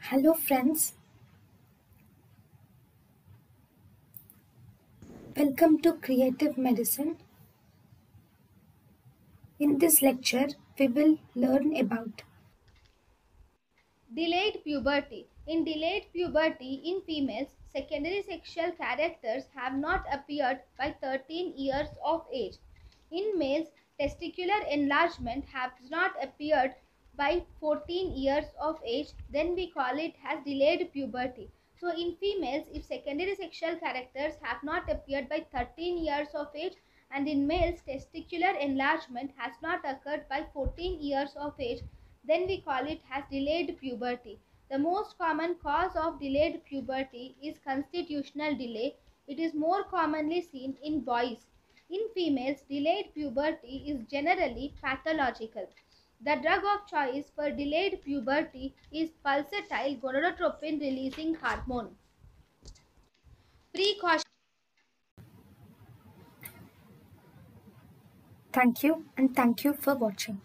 Hello friends, welcome to Creative Medicine. In this lecture, we will learn about Delayed puberty. In delayed puberty in females, secondary sexual characters have not appeared by 13 years of age. In males, testicular enlargement has not appeared by 14 years of age, then we call it as delayed puberty. So in females, if secondary sexual characters have not appeared by 13 years of age, and in males, testicular enlargement has not occurred by 14 years of age, then we call it as delayed puberty. The most common cause of delayed puberty is constitutional delay. It is more commonly seen in boys. In females, delayed puberty is generally pathological. The drug of choice for delayed puberty is pulsatile gonadotropin releasing hormone. Precaution. thank you and thank you for watching.